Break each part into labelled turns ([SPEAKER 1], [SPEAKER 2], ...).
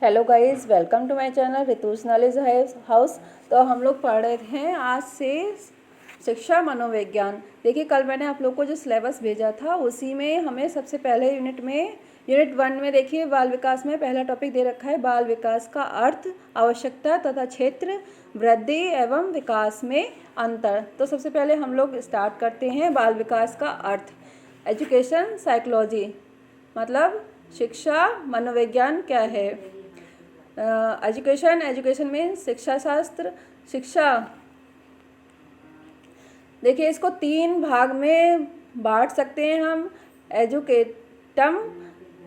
[SPEAKER 1] Hello guys, welcome to my channel Ritu's knowledge house. तो हम लोग पढ़ रहे हैं आज से शिक्षा मनोविज्ञान। देखिए, कल मैंने आप लोग को जो सिलेबस भेजा था उसी में हमें सबसे पहले यूनिट 1 में देखिए बाल विकास में पहला टॉपिक दे रखा है बाल विकास का अर्थ, आवश्यकता तथा क्षेत्र, वृद्धि एवं विकास में अंतर। तो सबसे पहले हम लोग स्टार्ट करते हैं बाल विकास का अर्थ। एजुकेशन साइकोलॉजी मतलब शिक्षा मनोविज्ञान क्या है। एजुकेशन में शिक्षा शास्त्र। शिक्षा देखिए, इसको 3 भाग में बांट सकते हैं हम, एजुकेटम,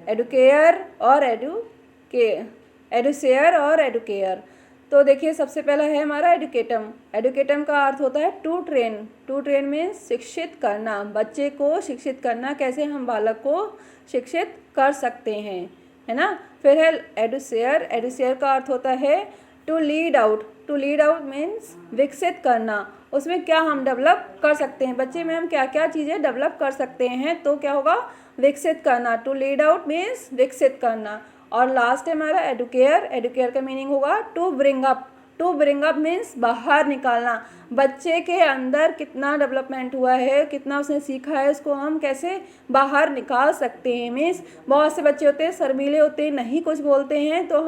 [SPEAKER 1] एडुकेयर और एडुसेयर और एडुकेयर। तो देखिए, सबसे पहला है हमारा एडुकेटम। एडुकेटम का अर्थ होता है टू ट्रेन में शिक्षित करना, बच्चे को शिक्षित करना, कैसे हम बालक को शिक्षित कर सकते हैं, है ना। फिर है एडुसेयर का अर्थ होता है टू लीड आउट मीन्स विकसित करना, उसमें क्या हम डेवलप कर सकते हैं, बच्चे में हम क्या क्या चीज़ें डेवलप कर सकते हैं, तो क्या होगा, विकसित करना। टू लीड आउट मीन्स विकसित करना। और लास्ट है हमारा एडुकेयर का मीनिंग होगा टू ब्रिंग अप मीन्स बाहर निकालना, बच्चे के अंदर कितना डेवलपमेंट हुआ है, कितना उसने सीखा है, उसको हम कैसे बाहर निकाल सकते हैं। मीन्स बहुत से बच्चे होते हैं शर्मीले होते हैं, नहीं कुछ बोलते हैं, तो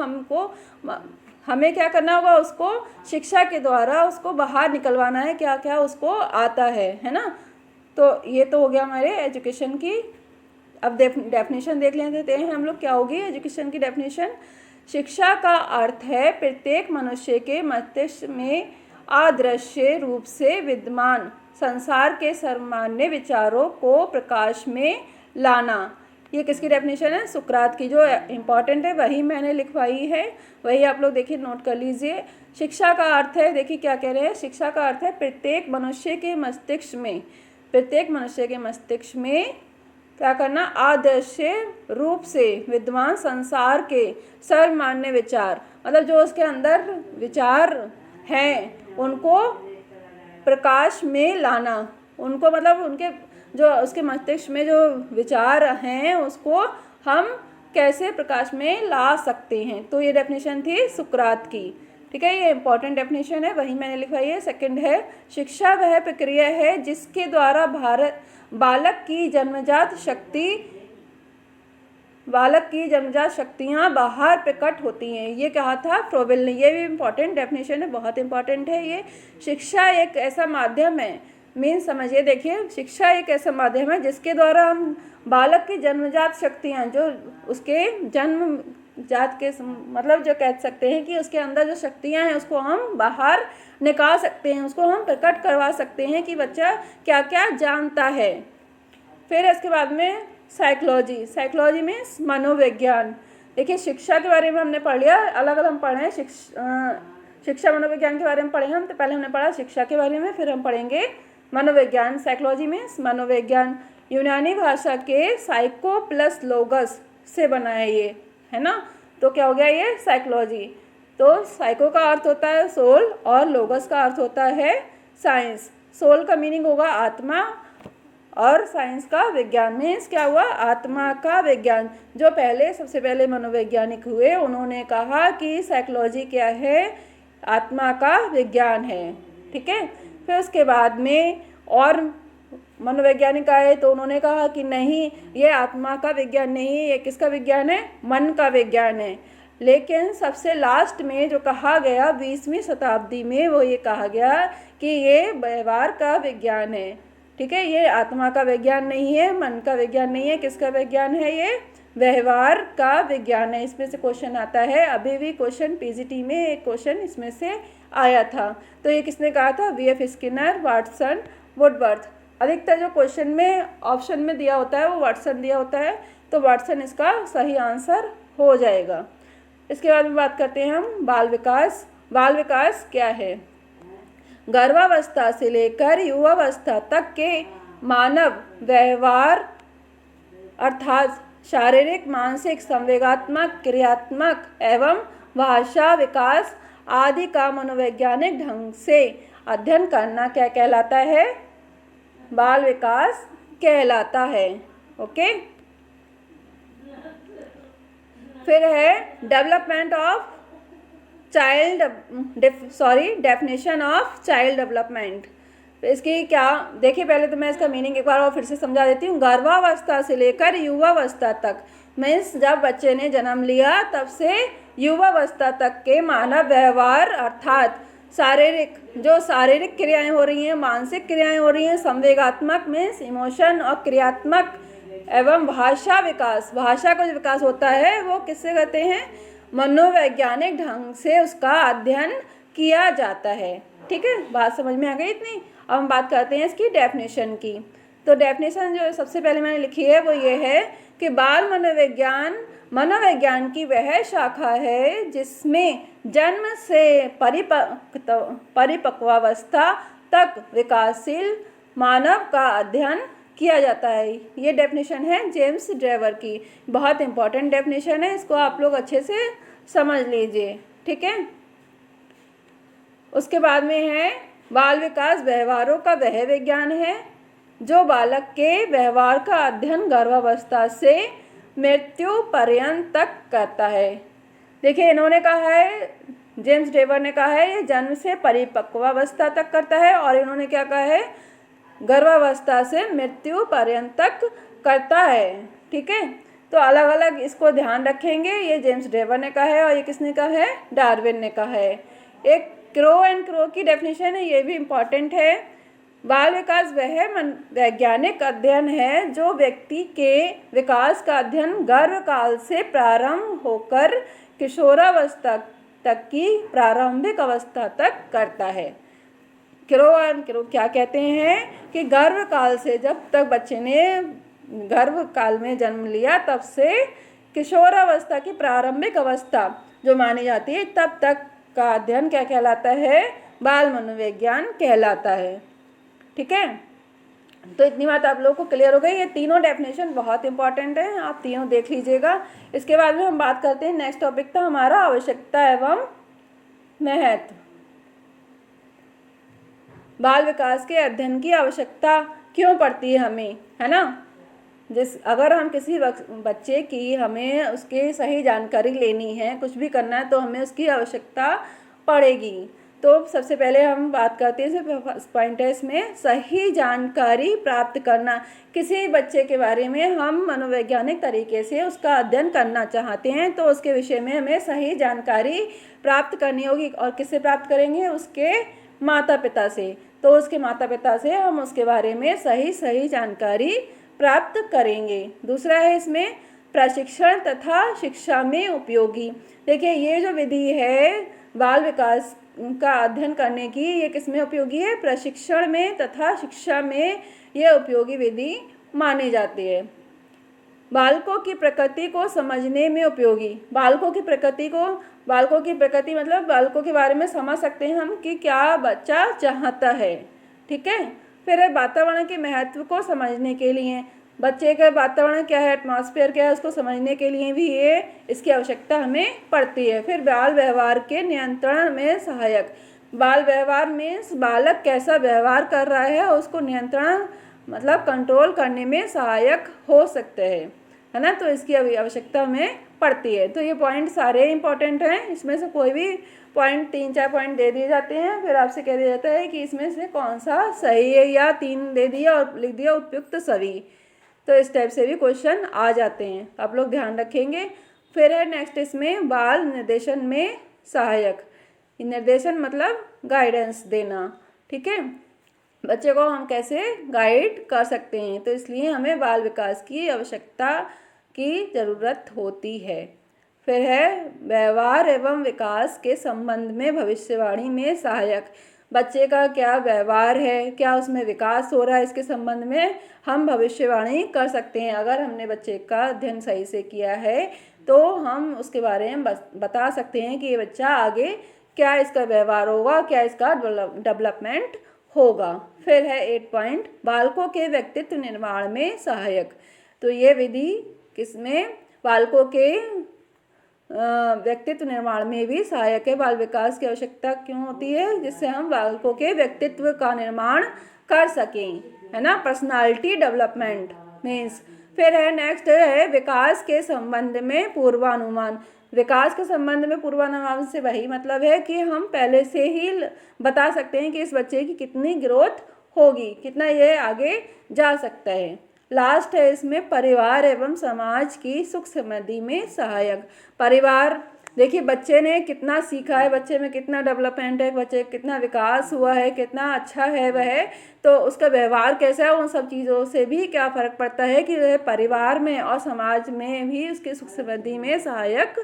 [SPEAKER 1] हमें क्या करना होगा, उसको शिक्षा के द्वारा उसको बाहर निकलवाना है, क्या क्या उसको आता है ना। तो ये तो हो गया हमारे एजुकेशन की। अब डेफिनेशन देख लेते हैं हम लोग, क्या होगी एजुकेशन की डेफिनेशन। शिक्षा का अर्थ है प्रत्येक मनुष्य के मस्तिष्क में अदृश्य रूप से विद्यमान संसार के सामान्य विचारों को प्रकाश में लाना। ये किसकी डेफिनेशन है, सुकरात की। जो इम्पॉर्टेंट है वही मैंने लिखवाई है, वही आप लोग देखिए नोट कर लीजिए। शिक्षा का अर्थ है, देखिए क्या कह रहे हैं, शिक्षा का अर्थ है प्रत्येक मनुष्य के मस्तिष्क में क्या करना, अदृश्य रूप से विद्वान संसार के सर्वमान्य विचार, मतलब जो उसके अंदर विचार हैं उनको प्रकाश में लाना, उनको मतलब उनके जो उसके मस्तिष्क में जो विचार हैं उसको हम कैसे प्रकाश में ला सकते हैं। तो ये डेफिनेशन थी सुकरात की, ठीक है, ये इंपॉर्टेंट डेफिनेशन है, वही मैंने लिखवाई है। सेकंड है शिक्षा वह प्रक्रिया है जिसके द्वारा बालक की जन्मजात शक्तियाँ बाहर प्रकट होती हैं। ये कहा था फ्रोबेल ने, ये भी इम्पॉर्टेंट डेफिनेशन है, बहुत इम्पॉर्टेंट है ये। शिक्षा एक ऐसा माध्यम है, मीन समझिए, देखिए, शिक्षा एक ऐसा माध्यम है जिसके द्वारा हम बालक की जन्मजात शक्तियाँ, जो उसके जन्मजात के मतलब जो कह सकते हैं कि उसके अंदर जो शक्तियाँ हैं उसको हम बाहर निकाल सकते हैं, उसको हम प्रकट करवा सकते हैं कि बच्चा क्या क्या जानता है। फिर इसके बाद में साइकोलॉजी में मनोविज्ञान। देखिए, शिक्षा के बारे में हमने पढ़ लिया, अलग अलग हम पढ़े हैं, शिक्षा मनोविज्ञान के बारे में पढ़े हम। तो पहले हमने पढ़ा शिक्षा के बारे में, फिर हम पढ़ेंगे मनोविज्ञान। साइकोलॉजी में मनोविज्ञान यूनानी भाषा के साइको प्लस लोगस से बना है ये, है ना। तो क्या हो गया ये साइकोलॉजी। तो साइको का अर्थ होता है सोल और लोगस का अर्थ होता है साइंस। सोल का मीनिंग होगा आत्मा और साइंस का विज्ञान, मीन्स क्या हुआ, आत्मा का विज्ञान। जो सबसे पहले मनोवैज्ञानिक हुए उन्होंने कहा कि साइकोलॉजी क्या है, आत्मा का विज्ञान है, ठीक है। फिर उसके बाद में और मनोवैज्ञानिक आए तो उन्होंने कहा कि नहीं, ये आत्मा का विज्ञान नहीं, ये किसका विज्ञान है, मन का विज्ञान है। लेकिन सबसे लास्ट में जो कहा गया 20वीं शताब्दी में, वो ये कहा गया कि ये व्यवहार का विज्ञान है, ठीक है, ये आत्मा का विज्ञान नहीं है, मन का विज्ञान नहीं है, किसका विज्ञान है, ये व्यवहार का विज्ञान है। इसमें से क्वेश्चन आता है, अभी भी क्वेश्चन पीजीटी में एक क्वेश्चन इसमें से आया था। तो ये किसने कहा था, वीएफ स्किनर, वाटसन, वुडवर्थ। अधिकतर जो क्वेश्चन में ऑप्शन में दिया होता है वो वाटसन दिया होता है, तो वाटसन इसका सही आंसर हो जाएगा। इसके बाद में बात करते हैं हम बाल विकास क्या है। गर्भावस्था से लेकर युवावस्था तक के मानव व्यवहार अर्थात शारीरिक, मानसिक, संवेगात्मक, क्रियात्मक एवं भाषा विकास आदि का मनोवैज्ञानिक ढंग से अध्ययन करना क्या कहलाता है, बाल विकास कहलाता है। ओके, फिर है development of child, definition of child development. तो इसकी क्या देखिए, पहले तो मैं इसका मीनिंग एक बार और फिर से समझा देती हूँ। गर्भावस्था से लेकर युवावस्था तक, मीन्स जब बच्चे ने जन्म लिया तब से युवावस्था तक के मानव व्यवहार अर्थात शारीरिक क्रियाएं हो रही हैं, मानसिक क्रियाएं हो रही हैं, संवेगात्मक मीन्स इमोशन और क्रियात्मक एवं भाषा का जो विकास होता है वो किससे कहते हैं, मनोवैज्ञानिक ढंग से उसका अध्ययन किया जाता है। ठीक है, बात समझ में आ गई इतनी। अब हम बात करते हैं इसकी डेफिनेशन की। तो डेफिनेशन जो सबसे पहले मैंने लिखी है वो ये है कि बाल मनोविज्ञान की वह शाखा है जिसमें जन्म से परिपक्वावस्था तक विकासशील मानव का अध्ययन किया जाता है। ये डेफिनेशन है जेम्स ड्रेवर की, बहुत इंपॉर्टेंट डेफिनेशन है, इसको आप लोग अच्छे से समझ लीजिए। ठीक है, उसके बाद में है बाल विकास व्यवहारों का वह विज्ञान है जो बालक के व्यवहार का अध्ययन गर्भावस्था से मृत्यु पर्यंत तक करता है। देखिए, इन्होंने कहा है, जेम्स ड्रेवर ने कहा है ये जन्म से परिपक्वावस्था तक करता है, और इन्होंने क्या कहा है, गर्भावस्था से मृत्यु पर्यंत तक करता है। ठीक है, तो अलग अलग इसको ध्यान रखेंगे। ये जेम्स ड्रेवर ने कहा है और ये किसने कहा है, डार्विन ने कहा है। एक क्रो एंड क्रो की डेफिनेशन है, ये भी इम्पॉर्टेंट है। बाल विकास वह वैज्ञानिक अध्ययन है जो व्यक्ति के विकास का अध्ययन गर्भ काल से प्रारंभ होकर किशोरावस्था तक की प्रारंभिक अवस्था तक करता है। क्रो एंड क्रो क्या कहते हैं कि गर्भ काल से, जब तक बच्चे ने गर्भ काल में जन्म लिया तब से किशोरावस्था की प्रारंभिक अवस्था जो मानी जाती है तब तक का अध्ययन क्या कहलाता है, बाल मनोविज्ञान कहलाता है। ठीक है, तो इतनी बात आप लोगों को क्लियर हो गई। ये तीनों डेफिनेशन बहुत इंपॉर्टेंट है, आप तीनों देख लीजिएगा। इसके बाद में हम बात करते हैं, नेक्स्ट टॉपिक था हमारा आवश्यकता एवं महत्व। बाल विकास के अध्ययन की आवश्यकता क्यों पड़ती है हमें, है ना। अगर हम किसी बच्चे की हमें उसकी सही जानकारी लेनी है, कुछ भी करना है, तो हमें उसकी आवश्यकता पड़ेगी। तो सबसे पहले हम बात करते हैं, फर्स्ट पॉइंट है इसमें सही जानकारी प्राप्त करना। किसी बच्चे के बारे में हम मनोवैज्ञानिक तरीके से उसका अध्ययन करना चाहते हैं तो उसके विषय में हमें सही जानकारी प्राप्त करनी होगी। और किससे प्राप्त करेंगे, उसके माता पिता से। तो उसके माता पिता से हम उसके बारे में सही जानकारी प्राप्त करेंगे। दूसरा है इसमें प्रशिक्षण तथा शिक्षा में उपयोगी। देखिए, ये जो विधि है बाल विकास का अध्ययन करने की, ये किस में उपयोगी है, प्रशिक्षण में तथा शिक्षा में ये उपयोगी विधि मानी जाती है। बालकों की प्रकृति को समझने में उपयोगी। बालकों की प्रकृति मतलब बालकों के बारे में समझ सकते हैं हम कि क्या बच्चा चाहता है। ठीक है, फिर वातावरण के महत्व को समझने के लिए, बच्चे का वातावरण क्या है, एटमॉस्फेयर क्या है, उसको समझने के लिए भी ये इसकी आवश्यकता हमें पड़ती है। फिर बाल व्यवहार के नियंत्रण में सहायक। बाल व्यवहार मीन्स बालक कैसा व्यवहार कर रहा है उसको नियंत्रण मतलब कंट्रोल करने में सहायक हो सकते हैं, है ना। तो इसकी आवश्यकता हमें पड़ती है। तो ये पॉइंट सारे इंपॉर्टेंट हैं, इसमें से कोई भी पॉइंट 3-4 पॉइंट दे दिए जाते हैं, फिर आपसे कह दिया जाता है कि इसमें से कौन सा सही है, या 3 दे दिया और लिख दिया उपयुक्त सभी। तो इस टाइप से भी क्वेश्चन आ जाते हैं, आप लोग ध्यान रखेंगे। फिर है नेक्स्ट इसमें बाल निर्देशन में सहायक। निर्देशन मतलब गाइडेंस देना। ठीक है, बच्चे को हम कैसे गाइड कर सकते हैं, तो इसलिए हमें बाल विकास की आवश्यकता की ज़रूरत होती है। फिर है व्यवहार एवं विकास के संबंध में भविष्यवाणी में सहायक। बच्चे का क्या व्यवहार है, क्या उसमें विकास हो रहा है, इसके संबंध में हम भविष्यवाणी कर सकते हैं। अगर हमने बच्चे का अध्ययन सही से किया है तो हम उसके बारे में बता सकते हैं कि ये बच्चा आगे क्या इसका व्यवहार होगा, क्या इसका डेवलपमेंट होगा। फिर है 8 पॉइंट बालकों के व्यक्तित्व निर्माण में सहायक। तो ये विधि किसमें, बालकों के व्यक्तित्व निर्माण में भी सहायक है। बाल विकास की आवश्यकता क्यों होती है, जिससे हम बालकों के व्यक्तित्व का निर्माण कर सकें, है ना, पर्सनालिटी डेवलपमेंट मीन्स। फिर है नेक्स्ट है विकास के संबंध में पूर्वानुमान। विकास के संबंध में पूर्वानुमान से वही मतलब है कि हम पहले से ही बता सकते हैं कि इस बच्चे की कितनी ग्रोथ होगी, कितना ये आगे जा सकता है। लास्ट है इसमें परिवार एवं समाज की सुख समृद्धि में सहायक। परिवार, देखिए बच्चे ने कितना सीखा है, बच्चे में कितना डेवलपमेंट है, बच्चे कितना विकास हुआ है, कितना अच्छा है वह, तो उसका व्यवहार कैसा है, उन सब चीज़ों से भी क्या फ़र्क पड़ता है कि वह परिवार में और समाज में भी उसकी सुख समृद्धि में सहायक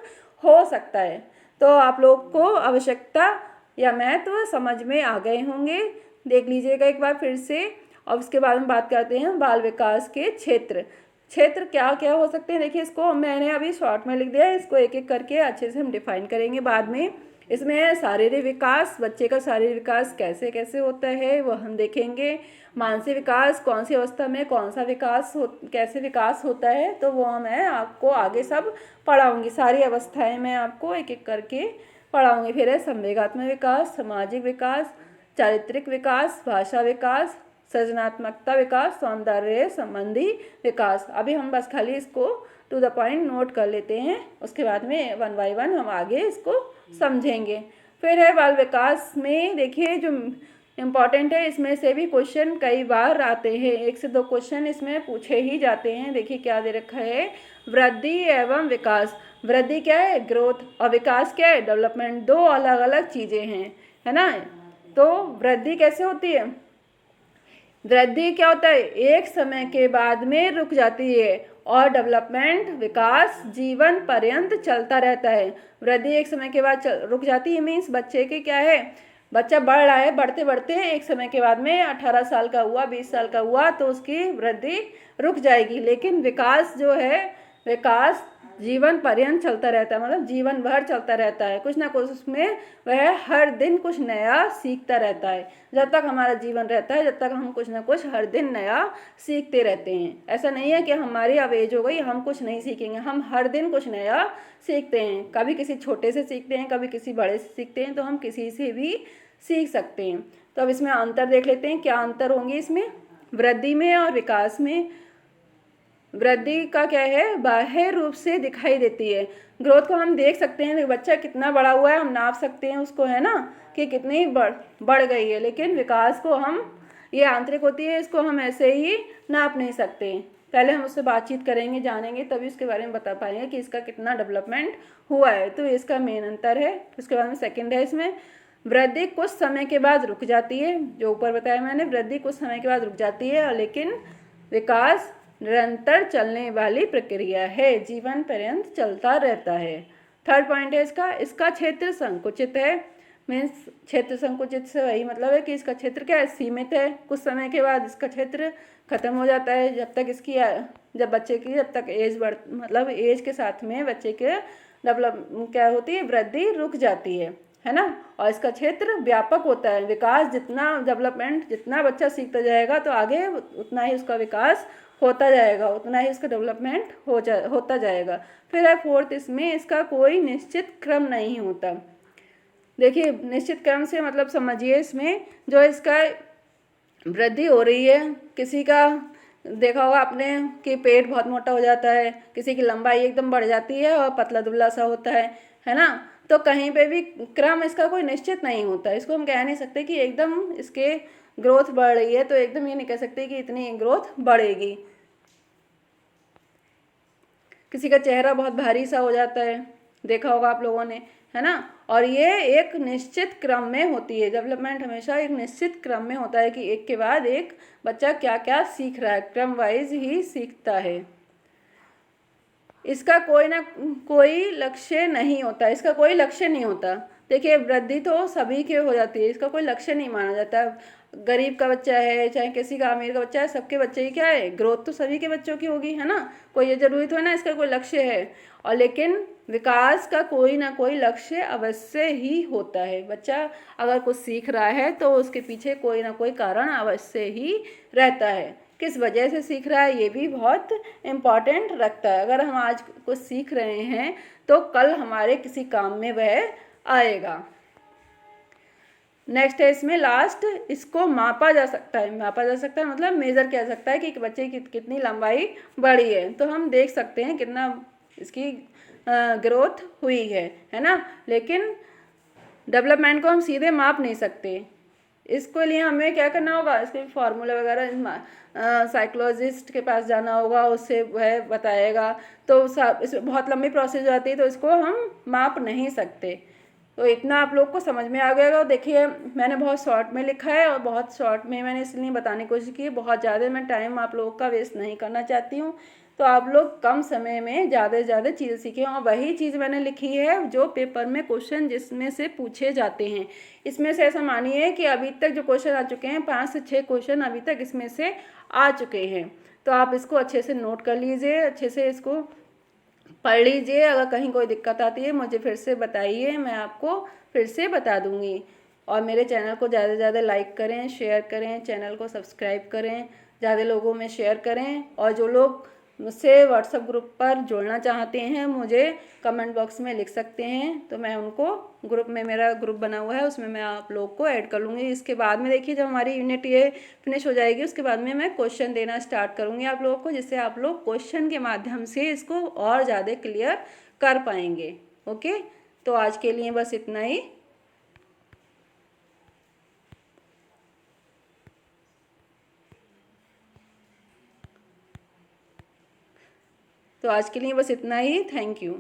[SPEAKER 1] हो सकता है। तो आप लोग को आवश्यकता या महत्व समझ में आ गए होंगे। देख लीजिएगा एक बार फिर से। और उसके बाद में बात करते हैं बाल विकास के क्षेत्र। क्षेत्र क्या क्या हो सकते हैं, देखिए इसको मैंने अभी शॉर्ट में लिख दिया है, इसको एक एक करके अच्छे से हम डिफाइन करेंगे बाद में। इसमें शारीरिक विकास, बच्चे का शारीरिक विकास कैसे कैसे होता है वो हम देखेंगे। मानसिक विकास, कौन सी अवस्था में कौन सा कैसे विकास होता है, तो वो मैं आपको आगे सब पढ़ाऊँगी। सारी अवस्थाएँ मैं आपको एक एक करके पढ़ाऊँगी। फिर है संवेगात्मक विकास, सामाजिक विकास, चारित्रिक विकास, भाषा विकास, सृजनात्मकता विकास, सौंदर्य संबंधी विकास। अभी हम बस खाली इसको टू द पॉइंट नोट कर लेते हैं, उसके बाद में वन बाय वन हम आगे इसको समझेंगे। फिर है बाल विकास में देखिए जो इम्पॉर्टेंट है, इसमें से भी क्वेश्चन कई बार आते हैं, 1 से 2 क्वेश्चन इसमें पूछे ही जाते हैं। देखिए क्या दे रखा है, वृद्धि एवं विकास। वृद्धि क्या है, ग्रोथ, और विकास क्या है, डेवलपमेंट। दो अलग अलग चीज़ें हैं, है ना। तो वृद्धि कैसे होती है, वृद्धि क्या होता है, एक समय के बाद में रुक जाती है, और डेवलपमेंट विकास जीवन पर्यंत चलता रहता है। वृद्धि एक समय के बाद रुक जाती है, मीन्स बच्चे के क्या है, बच्चा बढ़ रहा है, बढ़ते बढ़ते एक समय के बाद में 18 साल का हुआ, 20 साल का हुआ तो उसकी वृद्धि रुक जाएगी। लेकिन विकास जो है, विकास जीवन पर्यंत चलता रहता है, मतलब जीवन भर चलता रहता है। कुछ ना कुछ उसमें वह हर दिन कुछ नया सीखता रहता है। जब तक हमारा जीवन रहता है, जब तक हम कुछ ना कुछ हर दिन नया सीखते रहते हैं। ऐसा नहीं है कि हमारी अब एज हो गई हम कुछ नहीं सीखेंगे, हम हर दिन कुछ नया सीखते हैं। कभी किसी छोटे से सीखते हैं, कभी किसी बड़े से सीखते हैं, तो हम किसी से भी सीख सकते हैं। तो अब इसमें अंतर देख लेते हैं, क्या अंतर होंगे इसमें वृद्धि में और विकास में। वृद्धि का क्या है, बाह्य रूप से दिखाई देती है। ग्रोथ को हम देख सकते हैं, बच्चा कितना बड़ा हुआ है हम नाप सकते हैं उसको, है ना, कि कितनी बढ़ गई है। लेकिन विकास को हम, ये आंतरिक होती है, इसको हम ऐसे ही नाप नहीं सकते। पहले हम उससे बातचीत करेंगे, जानेंगे, तभी उसके बारे में बता पाएंगे कि इसका कितना डेवलपमेंट हुआ है। तो इसका मेन अंतर है। उसके बाद में सेकेंड है, इसमें वृद्धि कुछ समय के बाद रुक जाती है, जो ऊपर बताया मैंने, वृद्धि कुछ समय के बाद रुक जाती है, लेकिन विकास निरंतर चलने वाली प्रक्रिया है, जीवन पर्यंत चलता रहता है। थर्ड पॉइंट है इसका क्षेत्र संकुचित है। मीन्स क्षेत्र संकुचित से वही मतलब है कि इसका क्षेत्र क्या है, सीमित है। कुछ समय के बाद इसका क्षेत्र खत्म हो जाता है। जब बच्चे की जब तक एज मतलब एज के साथ में बच्चे के क्या होती है, वृद्धि रुक जाती है ना। और इसका क्षेत्र व्यापक होता है। विकास जितना, डेवलपमेंट जितना बच्चा सीखता जाएगा तो आगे उतना ही उसका विकास होता जाएगा, उतना ही उसका डेवलपमेंट होता जाएगा। फिर है फोर्थ, इसमें इसका कोई निश्चित क्रम नहीं होता। देखिए निश्चित क्रम से मतलब समझिए, इसमें जो इसका वृद्धि हो रही है, किसी का देखा होगा आपने कि पेट बहुत मोटा हो जाता है, किसी की लंबाई एकदम बढ़ जाती है और पतला दुबला सा होता है ना। तो कहीं पे भी क्रम इसका कोई निश्चित नहीं होता। इसको हम कह नहीं सकते कि एकदम इसके ग्रोथ बढ़ रही है, तो एकदम ये नहीं कह सकते कि इतनी ग्रोथ बढ़ेगी। किसी का चेहरा बहुत भारी सा हो जाता है, देखा होगा आप लोगों ने, है ना। और ये एक निश्चित क्रम में होती है। डेवलपमेंट हमेशा एक निश्चित क्रम में होता है कि एक के बाद एक बच्चा क्या क्या सीख रहा है, क्रम वाइज ही सीखता है। इसका कोई ना कोई लक्ष्य नहीं होता, इसका कोई लक्ष्य नहीं होता। देखिए वृद्धि तो सभी के हो जाती है, इसका कोई लक्ष्य नहीं माना जाता। गरीब का बच्चा है चाहे किसी का अमीर का बच्चा है, सबके बच्चे की क्या है, ग्रोथ तो सभी के बच्चों की होगी, है ना। कोई ये जरूरी तो है ना इसका कोई लक्ष्य है। और लेकिन विकास का कोई ना कोई लक्ष्य अवश्य ही होता है। बच्चा अगर कुछ सीख रहा है तो उसके पीछे कोई ना कोई कारण अवश्य ही रहता है। किस वजह से सीख रहा है ये भी बहुत इम्पॉर्टेंट रखता है। अगर हम आज कुछ सीख रहे हैं तो कल हमारे किसी काम में वह आएगा। नेक्स्ट है इसमें लास्ट, इसको मापा जा सकता है। मापा जा सकता है मतलब मेज़र किया जा सकता है कि एक बच्चे की कितनी लंबाई बढ़ी है। तो हम देख सकते हैं कितना इसकी ग्रोथ हुई है ना। लेकिन डेवलपमेंट को हम सीधे माप नहीं सकते। इसके लिए हमें क्या करना होगा, इसके फार्मूला वगैरह साइकोलॉजिस्ट के पास जाना होगा, उससे वह बताएगा। तो सब इसमें बहुत लंबी प्रोसेस आती है, तो इसको हम माप नहीं सकते। तो इतना आप लोग को समझ में आ गया होगा। देखिए मैंने बहुत शॉर्ट में लिखा है और बहुत शॉर्ट में मैंने इसलिए बताने की कोशिश की है, बहुत ज़्यादा मैं टाइम आप लोगों का वेस्ट नहीं करना चाहती हूँ। तो आप लोग कम समय में ज़्यादा से ज़्यादा चीज़ें सीखें, और वही चीज़ मैंने लिखी है जो पेपर में क्वेश्चन जिसमें से पूछे जाते हैं। इसमें से ऐसा मानिए कि अभी तक जो क्वेश्चन आ चुके हैं 5 से 6 क्वेश्चन अभी तक इसमें से आ चुके हैं। तो आप इसको अच्छे से नोट कर लीजिए, अच्छे से इसको पढ़ लीजिए। अगर कहीं कोई दिक्कत आती है मुझे फिर से बताइए, मैं आपको फिर से बता दूंगी। और मेरे चैनल को ज़्यादा से ज़्यादा लाइक करें, शेयर करें, चैनल को सब्सक्राइब करें, ज़्यादा लोगों में शेयर करें। और जो लोग मुझसे व्हाट्सएप ग्रुप पर जुड़ना चाहते हैं मुझे कमेंट बॉक्स में लिख सकते हैं, तो मैं उनको ग्रुप में, मेरा ग्रुप बना हुआ है उसमें मैं आप लोग को ऐड कर लूँगी। इसके बाद में देखिए जब हमारी यूनिट ये फिनिश हो जाएगी उसके बाद में मैं क्वेश्चन देना स्टार्ट करूँगी आप लोगों को, जिससे आप लोग क्वेश्चन के माध्यम से इसको और ज़्यादा क्लियर कर पाएंगे। ओके, तो आज के लिए बस इतना ही। तो आज के लिए बस इतना ही। Thank you.